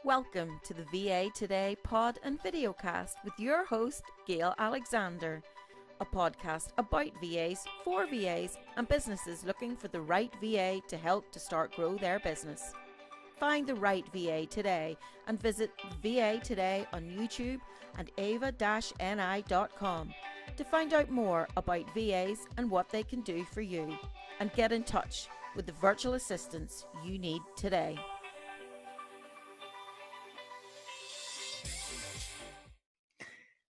Welcome to the VA Today pod and videocast with your host, Gail Alexander, a podcast about VAs, for VAs, and businesses looking for the right VA to help to start grow their business. Find the right VA today and visit VA Today on YouTube and ava-ni.com to find out more about VAs and what they can do for you, and get in touch with the virtual assistants you need today.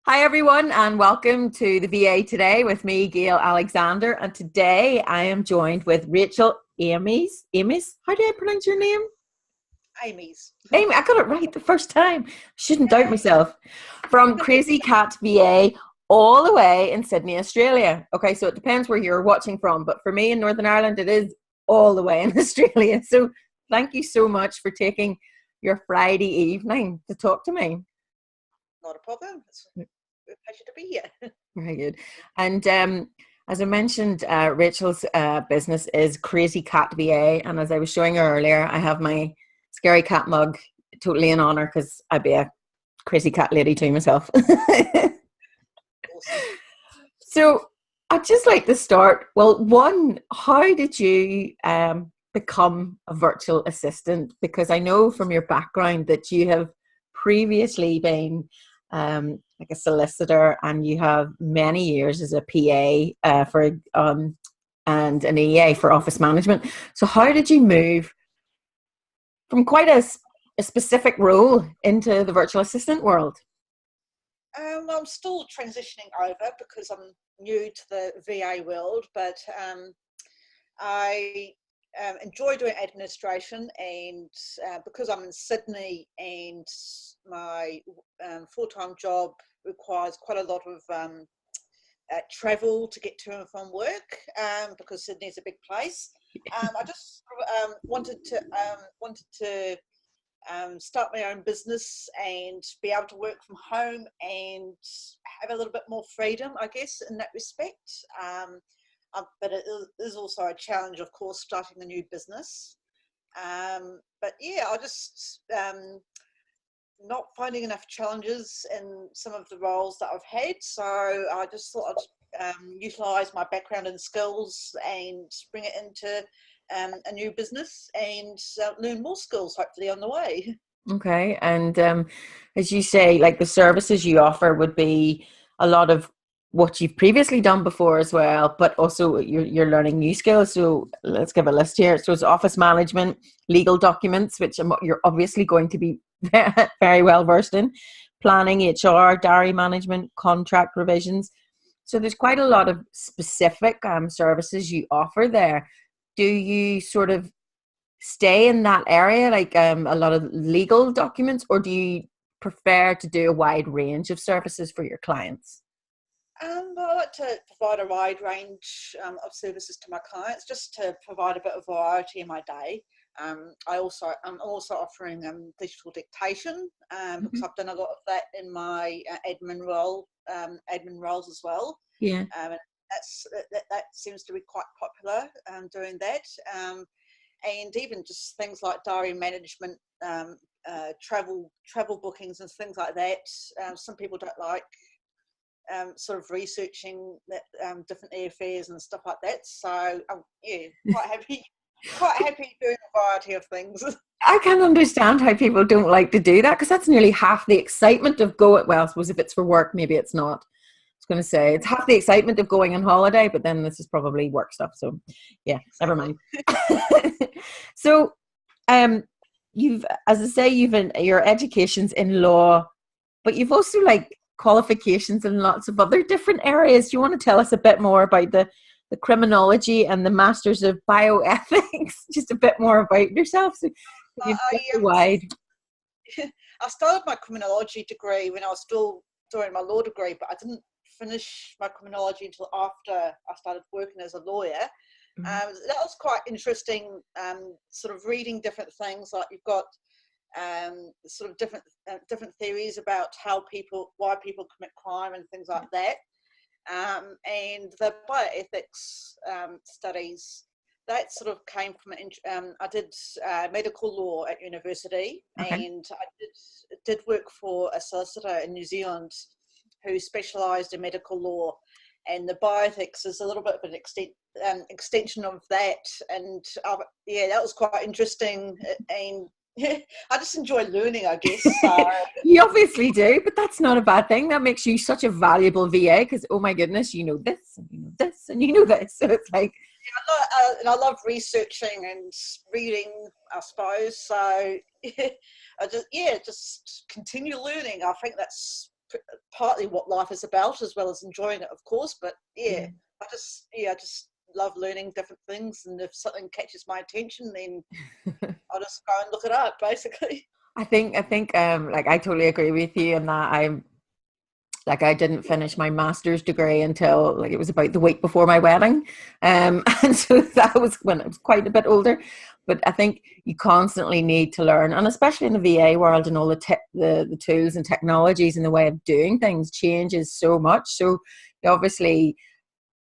Hi everyone, and welcome to the VA Today with me, Gail Alexander. And today I am joined with Rachel Amies. Amies? How do I pronounce your name? Amies. Amy, I got it right the first time. Shouldn't doubt myself. From Crazy Cat VA, all the way in Sydney, Australia. Okay, so it depends where you're watching from, but for me in Northern Ireland, it is all the way in Australia. So thank you so much for taking your Friday evening to talk to me. Not a problem. It's a pleasure to be here. Very good. And as I mentioned, Rachel's business is Crazy Cat VA. And as I was showing her earlier, I have my scary cat mug, totally in honor, because I'd be a crazy cat lady too myself. Awesome. So I'd just like to start. Well, one, how did you become a virtual assistant? Because I know from your background that you have previously been like a solicitor, and you have many years as a PA and an EA for office management. So how did you move from quite a specific role into the virtual assistant world? I'm still transitioning over because I'm new to the VA world, but I enjoy doing administration, and because I'm in Sydney and my full-time job requires quite a lot of travel to get to and from work, because Sydney's a big place. I just wanted to start my own business and be able to work from home and have a little bit more freedom, I guess, in that respect. But it is also a challenge, of course, starting a new business. But yeah, I just not finding enough challenges in some of the roles that I've had. So I just thought I'd utilise my background and skills and bring it into a new business and learn more skills, hopefully, on the way. Okay. And as you say, like the services you offer would be a lot of what you've previously done before as well, but also you're learning new skills. So let's give a list here. So it's office management, legal documents, which you're obviously going to be very well versed in, planning, HR, diary management, contract revisions. So there's quite a lot of specific services you offer there. Do you sort of stay in that area, like a lot of legal documents, or do you prefer to do a wide range of services for your clients? I like to provide a wide range of services to my clients, just to provide a bit of variety in my day. I'm also offering digital dictation, because I've done a lot of that in my admin roles as well. Yeah. And that seems to be quite popular, doing that. And even just things like diary management, travel bookings and things like that. Some people don't like sort of researching that, different airfares and stuff like that. So yeah, quite happy doing a variety of things. I can understand how people don't like to do that, because that's nearly half the excitement of going. Well, I suppose if it's for work, maybe it's not. I was going to say it's half the excitement of going on holiday, but then this is probably work stuff. So yeah, never mind. So you've, as I say, your education's in law, but you've also like qualifications in lots of other different areas. Do you want to tell us a bit more about the criminology and the Masters of Bioethics? Just a bit more about yourself. So wide. I started my criminology degree when I was still doing my law degree, but I didn't finish my criminology until after I started working as a lawyer. That was quite interesting, sort of reading different things. Like you've got sort of different theories about why people commit crime and things like that. And the bioethics studies that sort of came from I did medical law at university, Okay. and I did work for a solicitor in New Zealand who specialised in medical law, and the bioethics is a little bit of an extension of that, and yeah, that was quite interesting, and I just enjoy learning, I guess. So. You obviously do, but that's not a bad thing. That makes you such a valuable VA because, oh my goodness, you know this, and you know this, and you know this. So it's like, And I love researching and reading, I suppose. So I just continue learning. I think that's partly what life is about, as well as enjoying it, of course. But yeah. I just love learning different things. And if something catches my attention, then I'll just go and look it up, basically. I think, like I totally agree with you in that I didn't finish my master's degree until like it was about the week before my wedding. And so that was when I was quite a bit older. But I think you constantly need to learn, and especially in the VA world and all the tools and technologies and the way of doing things changes so much. So obviously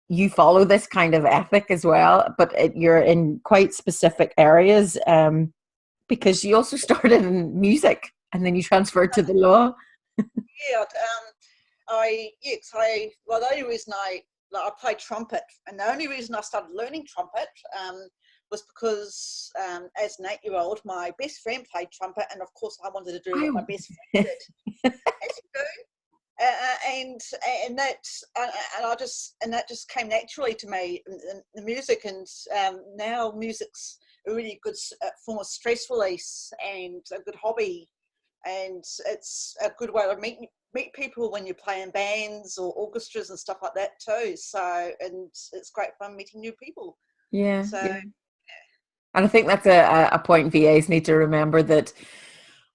you follow this kind of ethic as well, but you're in quite specific areas because you also started in music and then you transferred to the law. Yeah, well, the only reason I play trumpet, and the only reason I started learning trumpet was because as an 8-year-old, my best friend played trumpet, and of course I wanted to do what my best friend did. As you do. That just came naturally to me, the music, and now music's a really good form of stress release and a good hobby, and it's a good way to meet people when you play in bands or orchestras and stuff like that too. So, and it's great fun meeting new people. Yeah. So, yeah. And I think that's a point VAs need to remember, that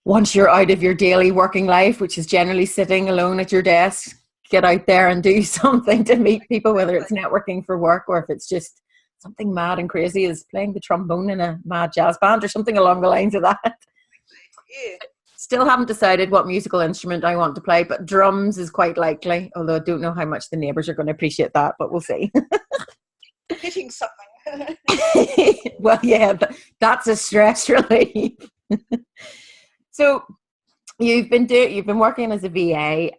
once you're out of your daily working life, which is generally sitting alone at your desk, get out there and do something to meet people, whether it's networking for work or if it's just something mad and crazy as playing the trombone in a mad jazz band or something along the lines of that. yeah. Still haven't decided what musical instrument I want to play, but drums is quite likely, although I don't know how much the neighbours are going to appreciate that, but we'll see. Hitting something. Well, yeah, that's a stress relief. So you've been working as a VA.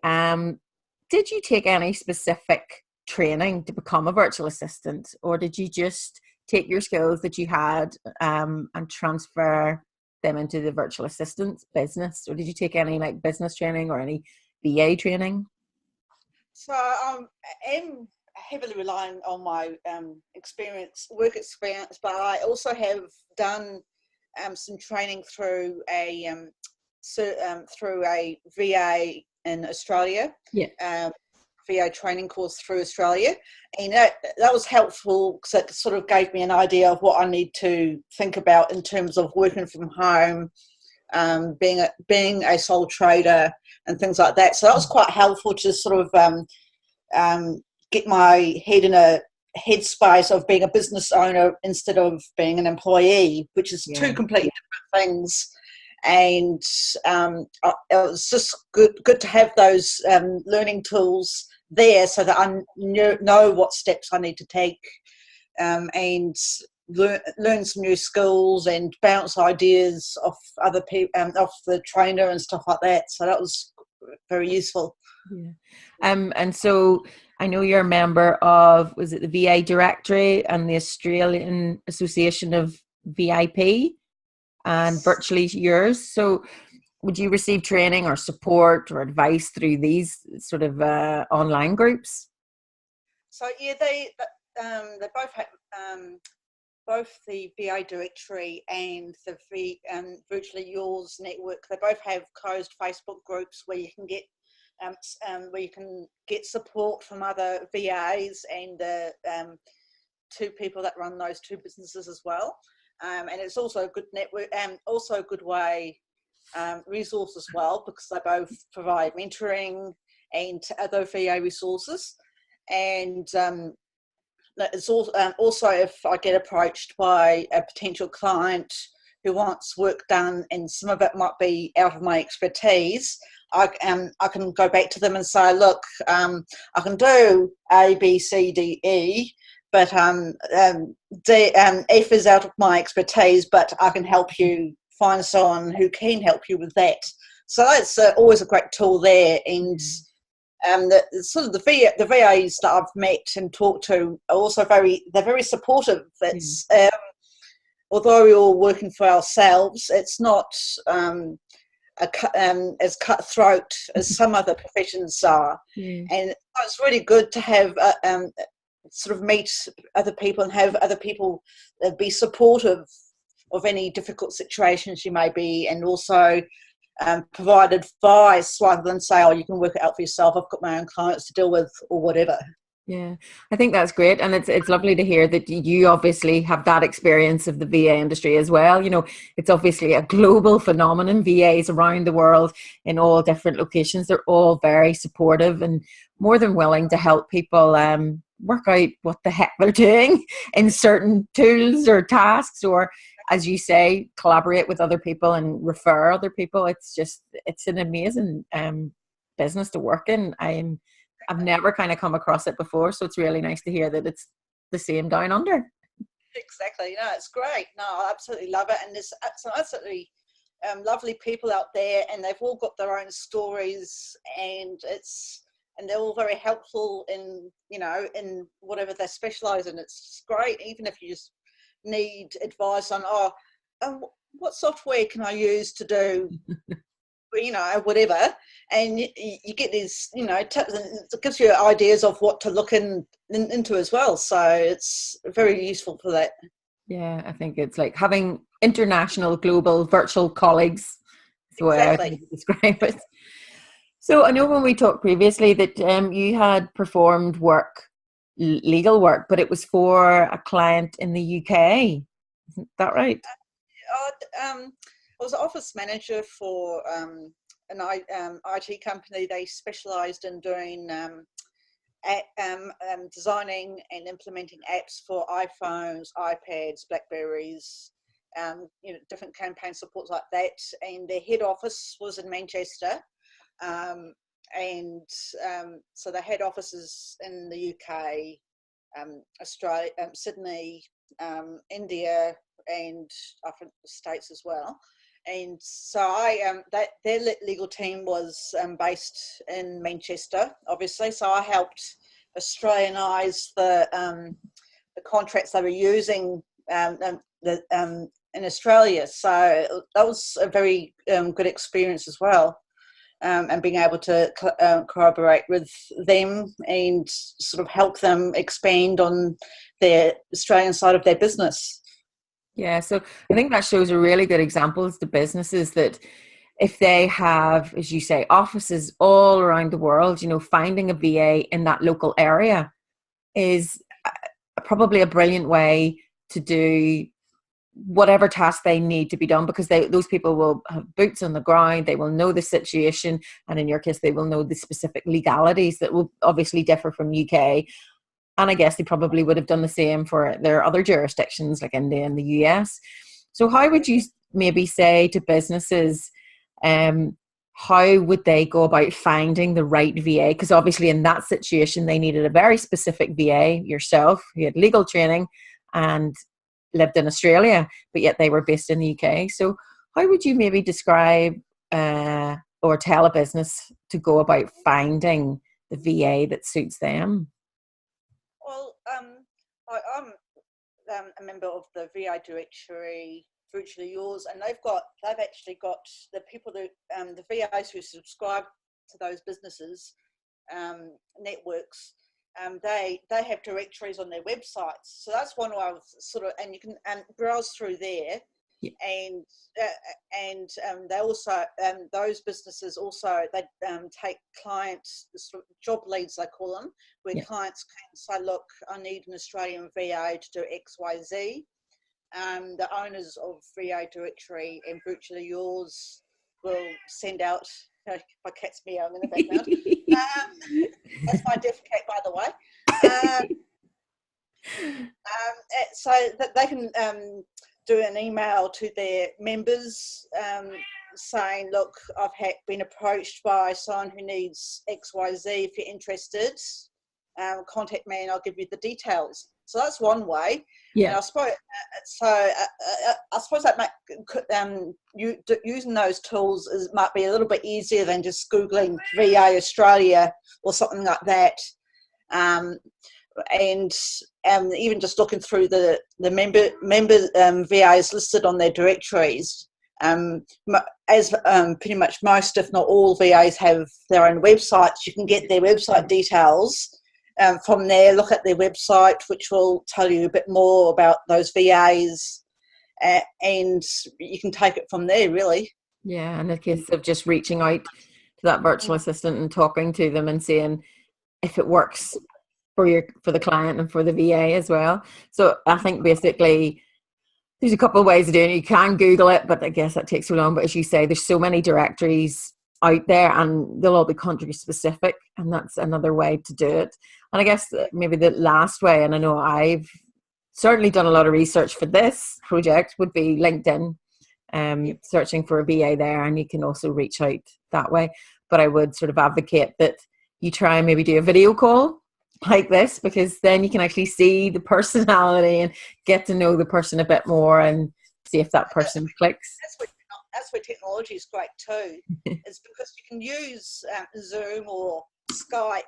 Did you take any specific training to become a virtual assistant, or did you just take your skills that you had and transfer them into the virtual assistant business, or did you take any like business training or any VA training? So I am heavily relying on my work experience, but I also have done some training through a VA in Australia. Yeah. VA training course through Australia, and that was helpful because it sort of gave me an idea of what I need to think about in terms of working from home, being a sole trader and things like that. So that was quite helpful to sort of get my head in a headspace of being a business owner instead of being an employee, which is two completely different things. And it was just good to have those learning tools there so that I know what steps I need to take and learn some new skills and bounce ideas off other people, off the trainer and stuff like that. So that was very useful. Yeah. And so I know you're a member of, was it the VA Directory and the Australian Association of VIP and Virtually Yours. So would you receive training or support or advice through these sort of online groups? So yeah, they both have both the VA Directory and the Virtually Yours network. They both have closed Facebook groups where you can get support from other VAs and the two people that run those two businesses as well. And it's also a good network and also a good way resource as well, because they both provide mentoring and other VA resources. And it's also if I get approached by a potential client who wants work done and some of it might be out of my expertise, I can go back to them and say, look, I can do A, B, C, D, E, but F is out of my expertise, but I can help you find someone who can help you with that. So that's always a great tool there. And the sort of the VAs that I've met and talked to are also they're very supportive. It's although we're all working for ourselves, it's not as cutthroat as some other professions are. And it's really good to have sort of meet other people and have other people be supportive of any difficult situations you may be, and also provide advice rather than say, oh, you can work it out for yourself, I've got my own clients to deal with, or whatever. Yeah, I think that's great, and it's lovely to hear that you obviously have that experience of the VA industry as well. You know, it's obviously a global phenomenon. VAs around the world in all different locations, they're all very supportive and more than willing to help people work out what the heck they're doing in certain tools or tasks, or, as you say, collaborate with other people and refer other people. It's an amazing business to work in. I've never kind of come across it before, so it's really nice to hear that it's the same down under. Exactly. No, it's great. No, I absolutely love it. And there's some absolutely lovely people out there, and they've all got their own stories, and they're all very helpful in, you know, in whatever they specialise in. It's great, even if you just need advice on, what software can I use to do, you know, whatever, and you get these, you know, it gives you ideas of what to look into as well. So it's very useful for that. Yeah, I think it's like having international, global, virtual colleagues. That's the way I would describe it. So I know when we talked previously that you had performed legal work, but it was for a client in the UK. Isn't that right? I was an office manager for an IT company. They specialised in doing designing and implementing apps for iPhones, iPads, Blackberries, you know, different campaign supports like that. And their head office was in Manchester. So they had offices in the UK, Australia, Sydney, India, and I think the States as well. And so their legal team was based in Manchester, obviously. So I helped Australianise the contracts they were using in Australia. So that was a very good experience as well. And being able to collaborate with them and sort of help them expand on their Australian side of their business. Yeah, so I think that shows a really good example to businesses that if they have, as you say, offices all around the world, you know, finding a VA in that local area is probably a brilliant way to do whatever task they need to be done, because those people will have boots on the ground, they will know the situation, and in your case they will know the specific legalities that will obviously differ from UK, and I guess they probably would have done the same for their other jurisdictions like India and the US. So how would you maybe say to businesses, how would they go about finding the right VA? Because obviously in that situation they needed a very specific VA, yourself, who had legal training and lived in Australia, but yet they were based in the UK. So how would you maybe describe or tell a business to go about finding the VA that suits them? Well, I'm a member of the VA directory, Virtually Yours, and they've actually got the people that the VAs who subscribe to those businesses networks. They have directories on their websites, so that's one way I was sort of, and you can browse through there. Yeah. And they also those businesses also they take clients, sort of job leads they call them, where clients can say, look, I need an Australian VA to do XYZ. The owners of VA directory and Virtually Yours will send out. My cat's meowing in the background. That's my deaf cat, by the way. So that they can do an email to their members saying, look, I've been approached by someone who needs XYZ. If you're interested, contact me and I'll give you the details. So that's one way. Yeah. And I suppose I suppose that using those tools might be a little bit easier than just googling VA Australia or something like that. And even just looking through the member VAs listed on their directories, as pretty much most, if not all, VAs have their own websites. You can get their website details from there. Look at their website, which will tell you a bit more about those VAs, and you can take it from there, really. Yeah, and a case of just reaching out to that virtual assistant and talking to them and seeing if it works for the client and for the VA as well. So I think basically there's a couple of ways of doing it. You can Google it, but I guess that takes so long. But as you say, there's so many directories out there and they'll all be country specific, and that's another way to do it. And I guess maybe the last way, and I know I've certainly done a lot of research for this project, would be LinkedIn, searching for a VA there, and you can also reach out that way. But I would sort of advocate that you try and maybe do a video call like this, because then you can actually see the personality and get to know the person a bit more and see if that person clicks. That's where technology is great too. Is because you can use Zoom or Skype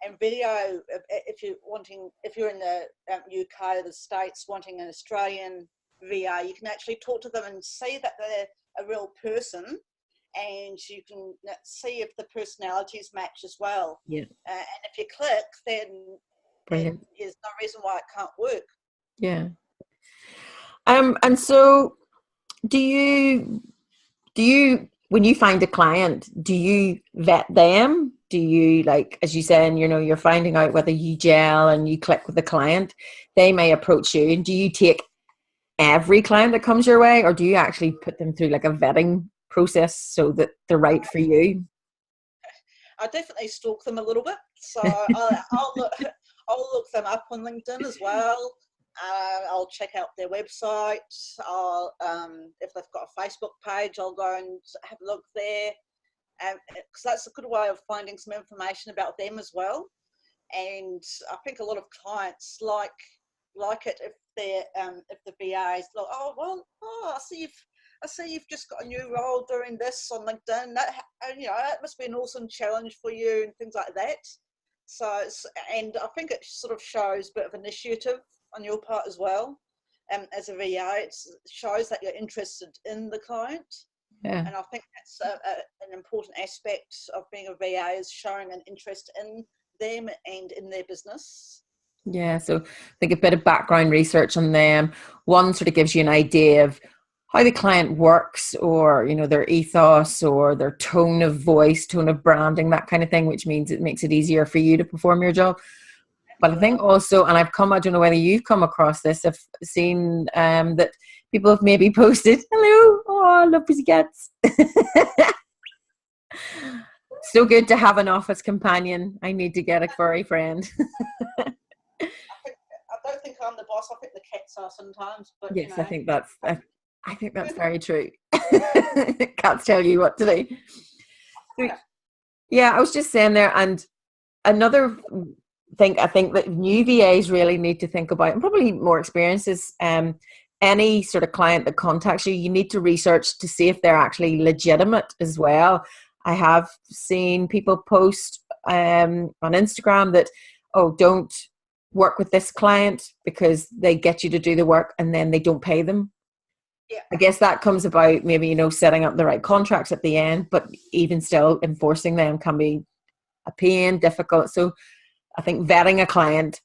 and video if you're in the UK or the States wanting an Australian VA, you can actually talk to them and see that they're a real person, and you can see if the personalities match as well. Yeah. And if you click, then there's no reason why it can't work. Yeah. And so do you when you find a client, do you vet them? Do you, like, as you said, you're finding out whether you gel and you click with the client, they may approach you. And do you take every client that comes your way, or do you actually put them through like a vetting process so that they're right for you? I definitely stalk them a little bit. So I'll look them up on LinkedIn as well. I'll check out their website. If they've got a Facebook page, I'll go and have a look there. Because that's a good way of finding some information about them as well. And I think a lot of clients like it if the VA's like, I see you've just got a new role doing this on LinkedIn. That must be an awesome challenge for you and things like that. So, and I think it sort of shows a bit of initiative on your part as well. As a VA, it shows that you're interested in the client. Yeah. And I think that's an important aspect of being a VA, is showing an interest in them and in their business. Yeah, so I think a bit of background research on them, one sort of gives you an idea of how the client works, or their ethos or their tone of voice, tone of branding, that kind of thing, which means it makes it easier for you to perform your job. But I think also, and I don't know whether you've come across this, I've seen that people have maybe posted, hello, oh, I love pussycats. So good to have an office companion. I need to get a furry friend. I don't think I'm the boss. I think the cats are sometimes. But yes, I think that's very true. Cats tell you what to do. So, yeah, I was just saying there, and another thing I think that new VAs really need to think about, and probably more experiences, any sort of client that contacts you, you need to research to see if they're actually legitimate as well. I have seen people post on Instagram that, don't work with this client because they get you to do the work and then they don't pay them. Yeah. I guess that comes about maybe, setting up the right contracts at the end, but even still enforcing them can be a pain, difficult. So I think vetting a client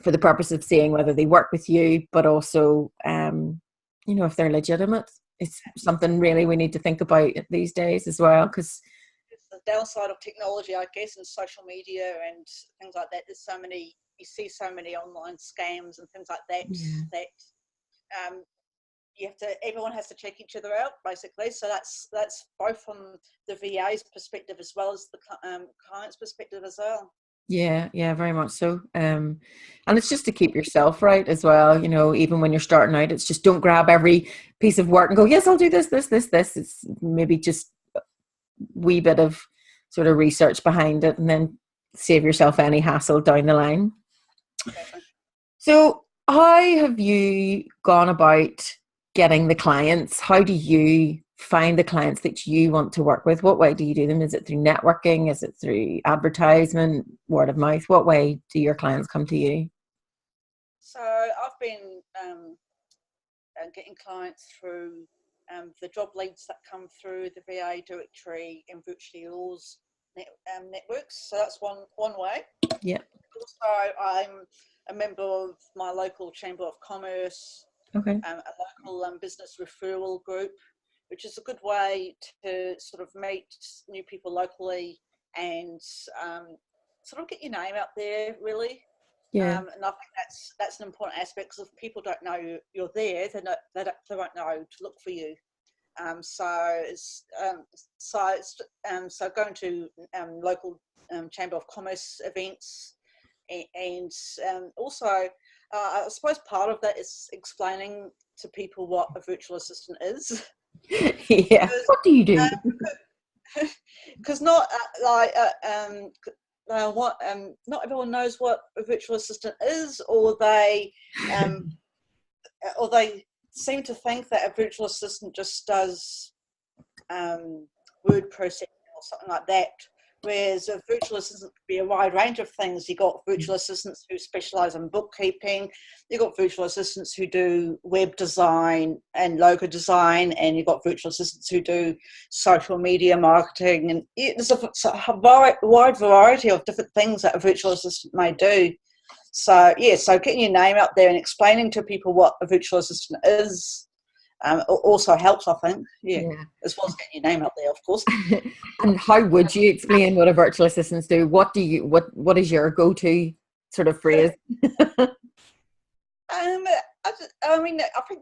for the purpose of seeing whether they work with you, but also, if they're legitimate, it's something really we need to think about these days as well. Because it's the downside of technology, I guess, and social media and things like that. There's you see so many online scams and things like that. Yeah. That everyone has to check each other out, basically. So that's both from the VA's perspective as well as the client's perspective as well. Yeah, very much so. And it's just to keep yourself right as well. Even when you're starting out, it's just don't grab every piece of work and go, yes, I'll do this. It's maybe just a wee bit of sort of research behind it, and then save yourself any hassle down the line. Okay. So how have you gone about getting the clients? How do you find the clients that you want to work with? What way do you do them? Is it through networking? Is it through advertisement, word of mouth? What way do your clients come to you? So I've been getting clients through the job leads that come through the VA directory and virtually all's networks. So that's one way. Yeah. Also, I'm a member of my local Chamber of Commerce, Okay. a local business referral group, which is a good way to sort of meet new people locally and sort of get your name out there, really. Yeah. And I think that's an important aspect, because if people don't know you're there, they won't know to look for you. So going to local Chamber of Commerce events, and also I suppose part of that is explaining to people what a virtual assistant is. Yeah. What do you do? Because not everyone knows what a virtual assistant is, or they seem to think that a virtual assistant just does word processing or something like that. Whereas a virtual assistant could be a wide range of things. You've got virtual assistants who specialise in bookkeeping. You've got virtual assistants who do web design and logo design, and you've got virtual assistants who do social media marketing. And there's a wide variety of different things that a virtual assistant may do. So getting your name out there and explaining to people what a virtual assistant is also helps, I think. Yeah, as well as getting your name out there, of course. And how would you explain what a virtual assistant do? What is your go-to sort of phrase? I think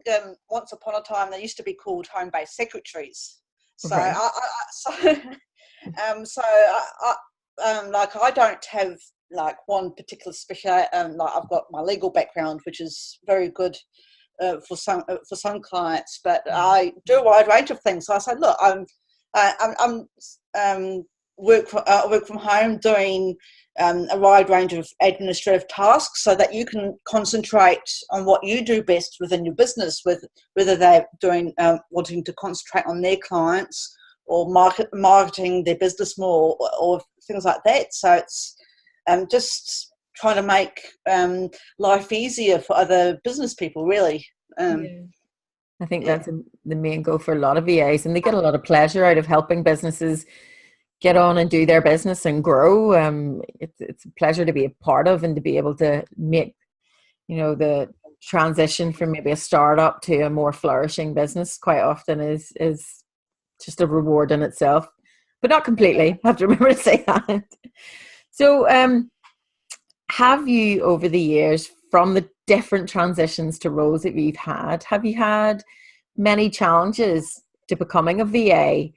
once upon a time they used to be called home-based secretaries. So Okay. I don't have like one particular special. Like I've got my legal background, which is very good for some clients, but I do a wide range of things. So I say, look, I work from home doing a wide range of administrative tasks, so that you can concentrate on what you do best within your business, whether they're doing wanting to concentrate on their clients or marketing their business more, or things like that. So it's just trying to make life easier for other business people, really. I think that's the main goal for a lot of VAs, and they get a lot of pleasure out of helping businesses get on and do their business and grow. It's a pleasure to be a part of, and to be able to make, the transition from maybe a startup to a more flourishing business quite often is just a reward in itself, but not completely. I have to remember to say that. So, have you, over the years, from the different transitions to roles that you've had, have you had many challenges to becoming a VA?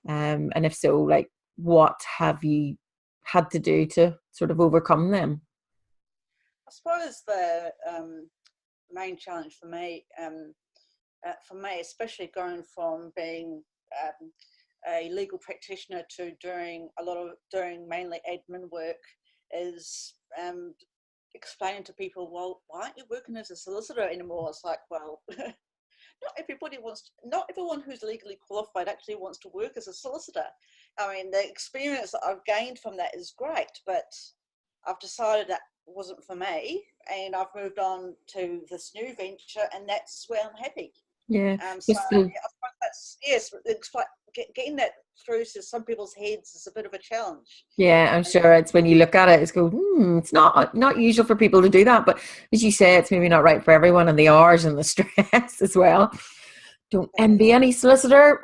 And if so, like, what have you had to do to sort of overcome them? I suppose the main challenge for me, especially going from being a legal practitioner to doing mainly admin work, is explaining to people, well, why aren't you working as a solicitor anymore? It's like, well, not everyone who's legally qualified actually wants to work as a solicitor. I mean, the experience that I've gained from that is great, but I've decided that wasn't for me, and I've moved on to this new venture, and that's where I'm happy. Yeah. I suppose that's getting that through to some people's heads is a bit of a challenge. Yeah, I'm sure it's when you look at it, it's it's not usual for people to do that. But as you say, it's maybe not right for everyone, and the hours and the stress as well. Don't envy any solicitor,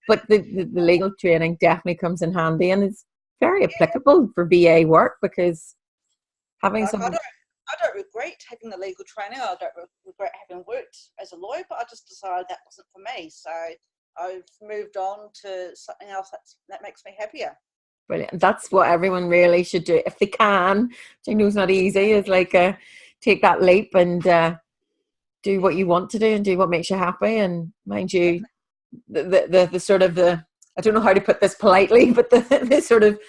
but the legal training definitely comes in handy, and it's very applicable for VA work, because having someone. I don't regret having the legal training. I don't regret having worked as a lawyer, but I just decided that wasn't for me. So I've moved on to something else that makes me happier. Brilliant. That's what everyone really should do if they can. Which I know is not easy. Is like take that leap and do what you want to do and do what makes you happy. And mind you, the sort of I don't know how to put this politely, but the sort of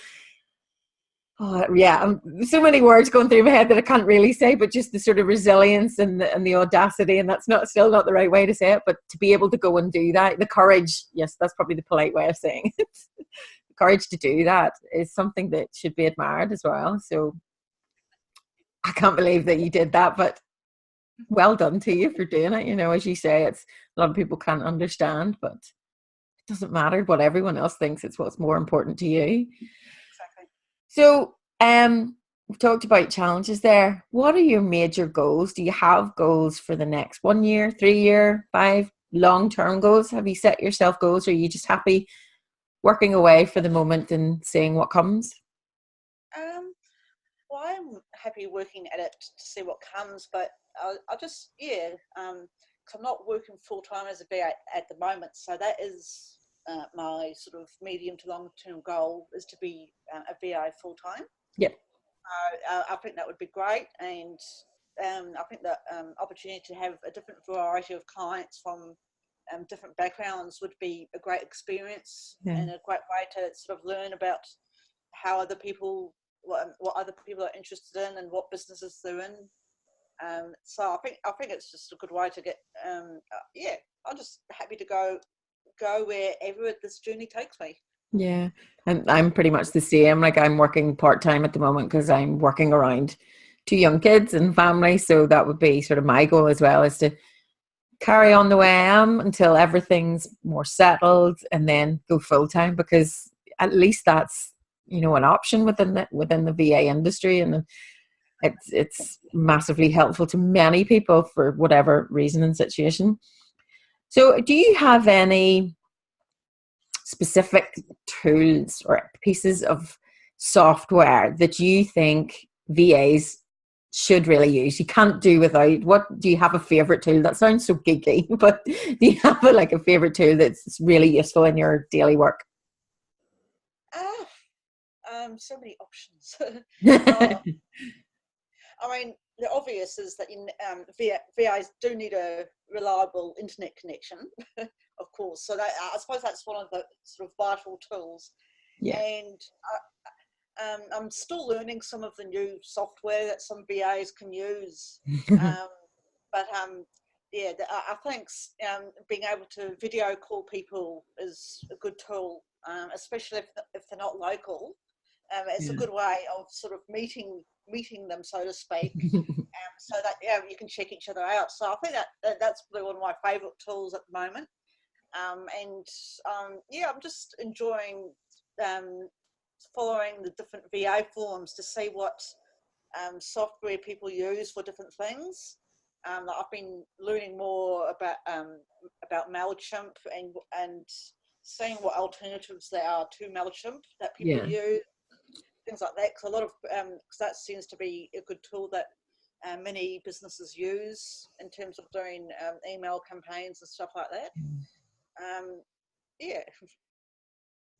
Oh, yeah, so many words going through my head that I can't really say, but just the sort of resilience and the audacity, and that's still not the right way to say it, but to be able to go and do that, the courage, yes, that's probably the polite way of saying it. The courage to do that is something that should be admired as well. So I can't believe that you did that, but well done to you for doing it. You know, as you say, it's a lot of people can't understand, but it doesn't matter what everyone else thinks. It's what's more important to you. Exactly. So, we've talked about challenges there. What are your major goals? Do you have goals for the next 1 year, 3 year, 5 long-term goals? Have you set yourself goals, or are you just happy working away for the moment and seeing what comes? Well, I'm happy working at it to see what comes, but I just, because I'm not working full time as a VA at the moment, so that is my sort of medium to long term goal, is to be a VA full time. Yep. I think that would be great, and I think that opportunity to have a different variety of clients from different backgrounds would be a great experience, and a great way to sort of learn about how other people, what other people are interested in, and what businesses they're in. So I think it's just a good way to get. I'm just happy to go wherever this journey takes me. Yeah, and I'm pretty much the same. Like, I'm working part-time at the moment because I'm working around 2 young kids and family. So that would be sort of my goal as well, is to carry on the way I am until everything's more settled, and then go full-time, because at least that's, you know, an option within the VA industry, and it's massively helpful to many people for whatever reason and situation. So do you have any specific tools or pieces of software that you think VAs should really use? You can't do without. What do you have a favorite tool? That sounds so geeky, but do you have a favorite tool that's really useful in your daily work? So many options. I mean, the obvious is that VAs do need a reliable internet connection, of course. So that, I suppose that's one of the sort of vital tools. Yeah. And I'm still learning some of the new software that some VAs can use. But I think being able to video call people is a good tool, especially if they're not local. It's a good way of sort of meeting them, so to speak, so that you can check each other out. So I think that's probably one of my favourite tools at the moment. I'm just enjoying following the different VA forums to see what software people use for different things. I've been learning more about MailChimp and seeing what alternatives there are to MailChimp that people use. Things like that, because a lot of because that seems to be a good tool that many businesses use in terms of doing email campaigns and stuff like that.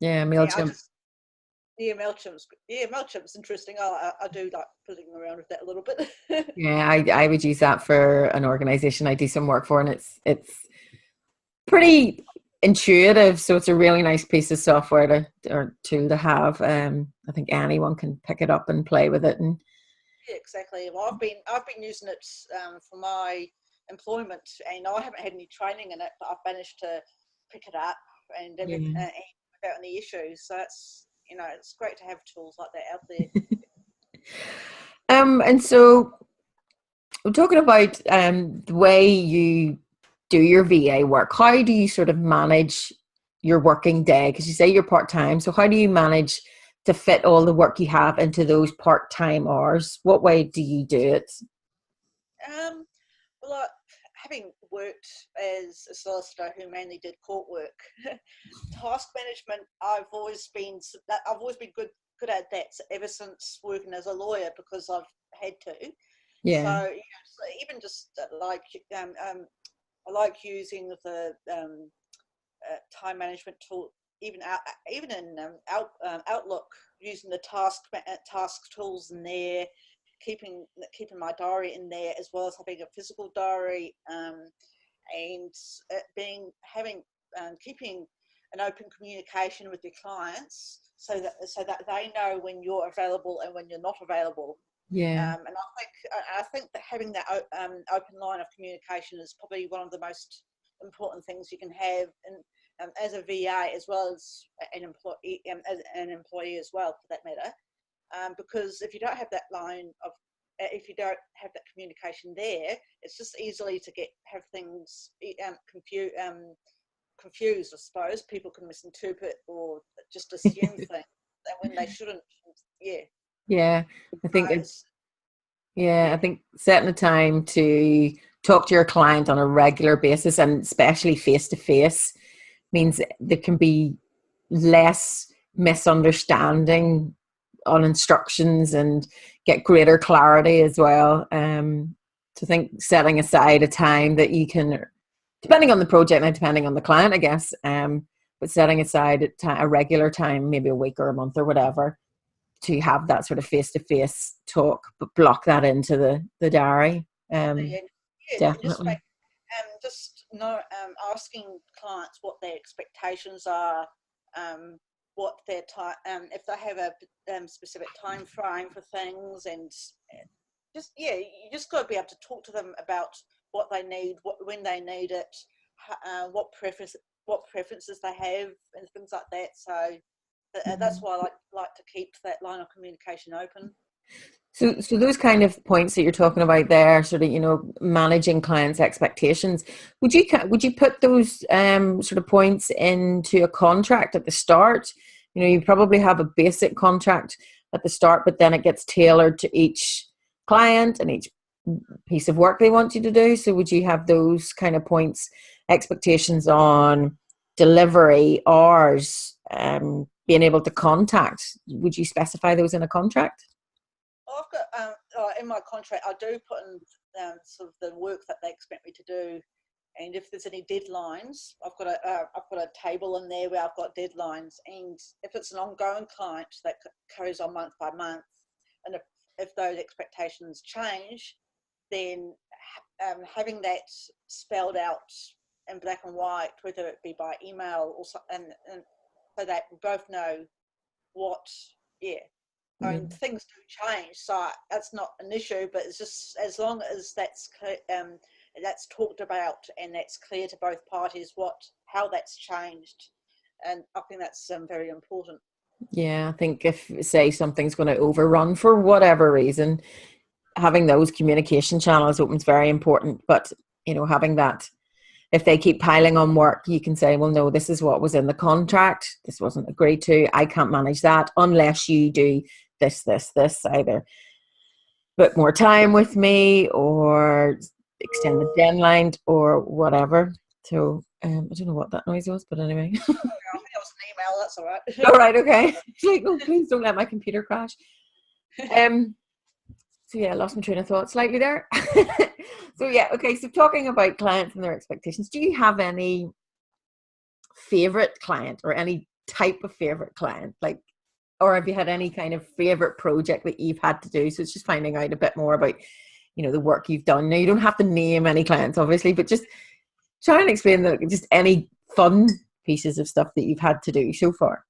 MailChimp. MailChimp's interesting. I do like putting around with that a little bit. I would use that for an organization I do some work for, and it's pretty intuitive, so it's a really nice piece of software or tool to have. I think anyone can pick it up and play with it. And exactly. Well, I've been using it for my employment, and I haven't had any training in it, but I've managed to pick it up and without any issues. So it's great to have tools like that out there. And so we're talking about the way you do your VA work. How do you sort of manage your working day? Because you say you're part-time, so how do you manage to fit all the work you have into those part-time hours? What way do you do it? Well, having worked as a solicitor who mainly did court work, task management, I've always been good at that ever since working as a lawyer, because I've had to. So, so even just like I like using the time management tool, even in Outlook, using the task tools in there, keeping my diary in there, as well as having a physical diary, and keeping an open communication with your clients, so that they know when you're available and when you're not available. Yeah. And I think that having that open line of communication is probably one of the most important things you can have, and as a VA as well as an employee as well, for that matter. Because if you don't have that line of, if you don't have that communication there, it's just easily to have things confused. I suppose people can misinterpret or just assume things that when they shouldn't. Yeah. Yeah. I think So it's, yeah, I think setting a time to talk to your client on a regular basis, and especially face to face, means there can be less misunderstanding on instructions and get greater clarity as well. So I think setting aside a time that you can, depending on the project and depending on the client, I guess, but setting aside a regular time, maybe a week or a month or whatever, to have that sort of face-to-face talk, but block that into the diary. Definitely. Just asking clients what their expectations are, what their time, if they have a specific time frame for things, and you just got to be able to talk to them about what they need, when they need it, what preferences they have, and things like that. So that's why I like to keep that line of communication open. So those kind of points that you're talking about there, sort of, managing clients' expectations, would you put those sort of points into a contract at the start? You probably have a basic contract at the start, but then it gets tailored to each client and each piece of work they want you to do. So would you have those kind of points, expectations on delivery, hours, being able to contact? Would you specify those in a contract? I've got in my contract, I do put in sort of the work that they expect me to do, and if there's any deadlines, I've got a table in there where I've got deadlines. And if it's an ongoing client that carries on month by month, and if those expectations change, then having that spelled out in black and white, whether it be by email or something, and so that we both know what. I mean, things do change, so that's not an issue. But it's just as long as that's talked about and that's clear to both parties how that's changed, and I think that's very important. Yeah, I think if, say, something's going to overrun for whatever reason, having those communication channels open is very important. But having that, if they keep piling on work, you can say, well, no, this is what was in the contract. This wasn't agreed to. I can't manage that unless you do this, either book more time with me or extend the deadline or whatever. So I don't know what that noise was, but anyway. I think it was an email. That's all right. All right, okay. Like, oh, please don't let my computer crash. So yeah, I lost my train of thought slightly there. So yeah, okay. So talking about clients and their expectations, do you have any favorite client or any type of favorite client? Or have you had any kind of favorite project that you've had to do? So it's just finding out a bit more about, the work you've done. Now, you don't have to name any clients, obviously, but just try and explain just any fun pieces of stuff that you've had to do so far.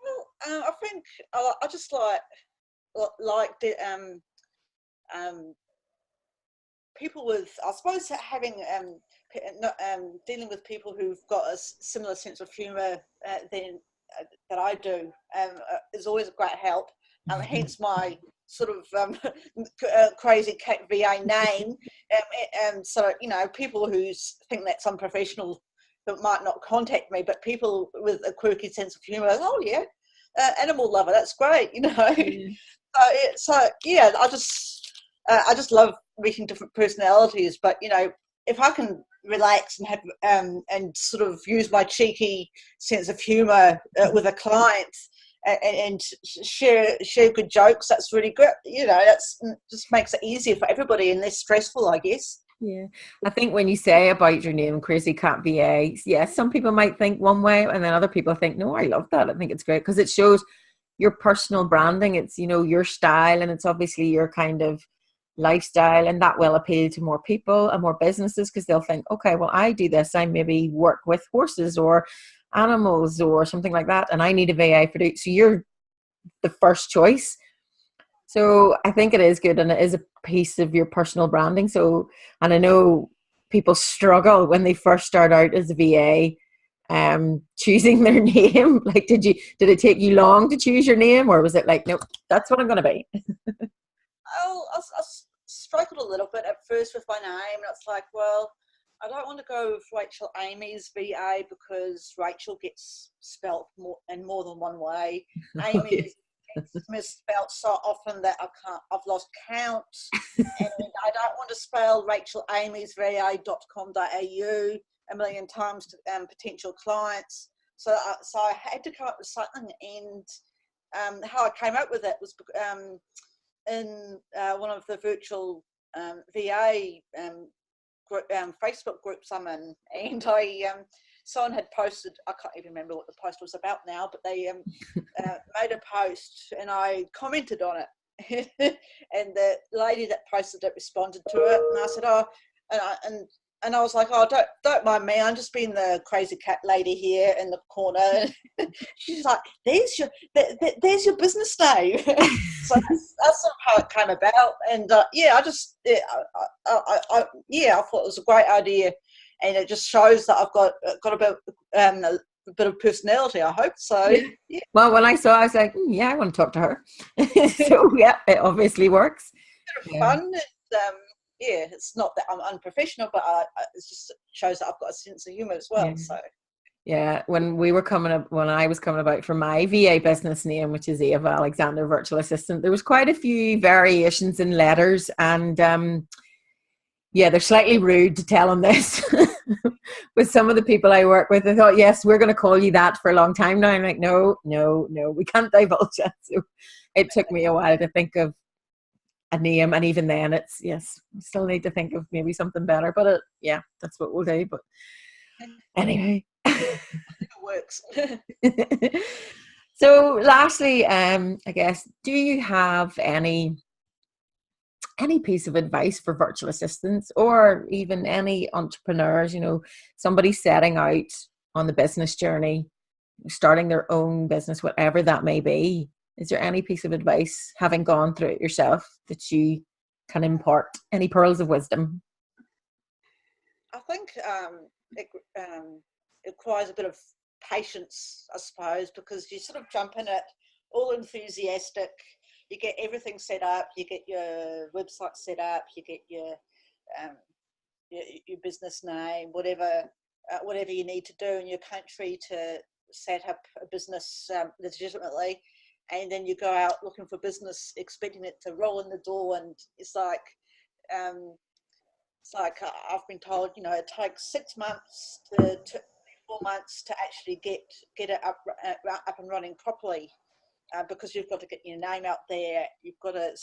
Well, I think I just like the people with, I suppose, having dealing with people who've got a similar sense of humour that I do is always a great help. Hence my sort of crazy cat VA name. So people who think that's unprofessional that might not contact me, but people with a quirky sense of humour, oh yeah, animal lover, that's great, So yeah, I just love meeting different personalities. But if I can relax and have and sort of use my cheeky sense of humour with a client and share good jokes, that's really good. That's just makes it easier for everybody and less stressful, I guess. Yeah, I think when you say about your name, Crazy Cat VA, yes, some people might think one way, and then other people think, no, I love that. I think it's great because it shows your personal branding. It's your style, and it's obviously your kind of lifestyle, and that will appeal to more people and more businesses because they'll think, okay, well, I do this. I maybe work with horses, or animals or something like that, and I need a VA for it. So you're the first choice. So I think it is good, and it is a piece of your personal branding. So, and I know people struggle when they first start out as a VA, choosing their name. Like, did it take you long to choose your name, or was it like, nope, that's what I'm going to be? I struggled a little bit at first with my name, and it's like, well, I don't want to go with Rachel Amies VA because Rachel gets spelt in more than one way. Amies gets misspelt so often that I've lost count, and I don't want to spell rachelamesva.com.au a million times to potential clients. So I had to come up with something, and how I came up with it was in one of the virtual VA Facebook groups I'm in, and someone had posted, I can't even remember what the post was about now, but they made a post and I commented on it, and the lady that posted it responded to it, and I said, oh, and I was like, oh, don't mind me, I'm just being the crazy cat lady here in the corner. She's like, there's your business name. So that's sort of how it came about. And I thought it was a great idea, and it just shows that I've got a bit of personality, I hope so. Yeah. Well, when I saw, I was like, yeah, I want to talk to her. So yeah, it obviously works. Bit of fun. It's not that I'm unprofessional, but it just shows that I've got a sense of humour as well. Yeah. So yeah, when I was coming about for my VA business name, which is Eva Alexander Virtual Assistant, there was quite a few variations in letters, and they're slightly rude to tell them this. With some of the people I work with, I thought, yes, we're going to call you that for a long time now. I'm like, no, we can't divulge that. So it took me a while to think of a name, and even then it's, yes, we still need to think of maybe something better, but that's what we'll do. But anyway, it works. So lastly, I guess, do you have any piece of advice for virtual assistants, or even any entrepreneurs, somebody setting out on the business journey, starting their own business, whatever that may be? Is there any piece of advice, having gone through it yourself, that you can impart, any pearls of wisdom? I think it requires a bit of patience, I suppose, because you sort of jump in it all enthusiastic. You get everything set up, you get your website set up, you get your business name, whatever you need to do in your country to set up a business legitimately. And then you go out looking for business, expecting it to roll in the door, and it's like I've been told, it takes 6 months to 4 months to actually get it up and running properly, because you've got to get your name out there. You've got to,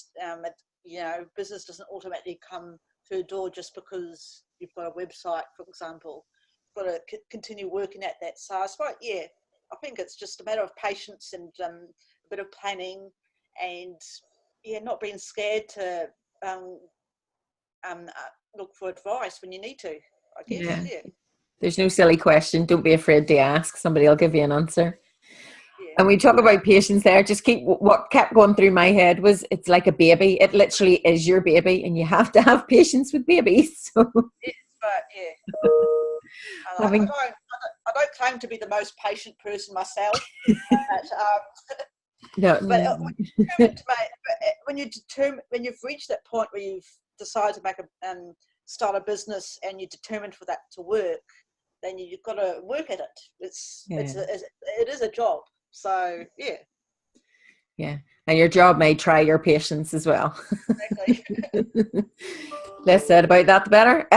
business doesn't automatically come through the door just because you've got a website, for example. You've got to continue working at that. So I suppose, I think it's just a matter of patience and a bit of planning, and not being scared to look for advice when you need to, I guess. There's no silly question. Don't be afraid to ask. Somebody will give you an answer. And we talk about patience there. Just what kept going through my head was, it's like a baby. It literally is your baby, and you have to have patience with babies. So. Yes, but I don't claim to be the most patient person myself, but no. But when you've reached that point where you've decided to start a business, and you're determined for that to work, then you've got to work at it. It is a job. So yeah, and your job may try your patience as well. Exactly. Less said about that, the better.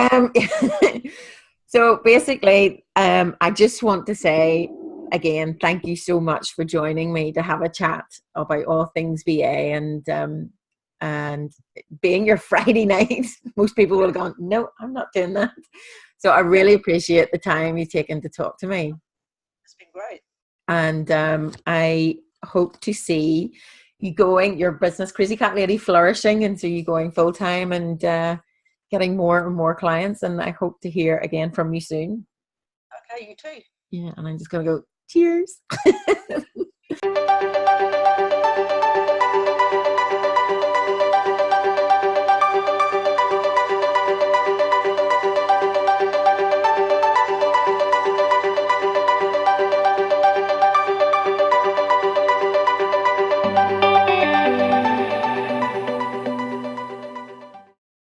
So basically, I just want to say again, thank you so much for joining me to have a chat about all things VA, and being your Friday night. Most people will have gone, no, I'm not doing that. So I really appreciate the time you've taken to talk to me. It's been great. And I hope to see you going, your business, Crazy Cat Lady, flourishing, and so you going full time and getting more and more clients. And I hope to hear again from you soon. Okay, you too. Yeah, and I'm just gonna go, cheers.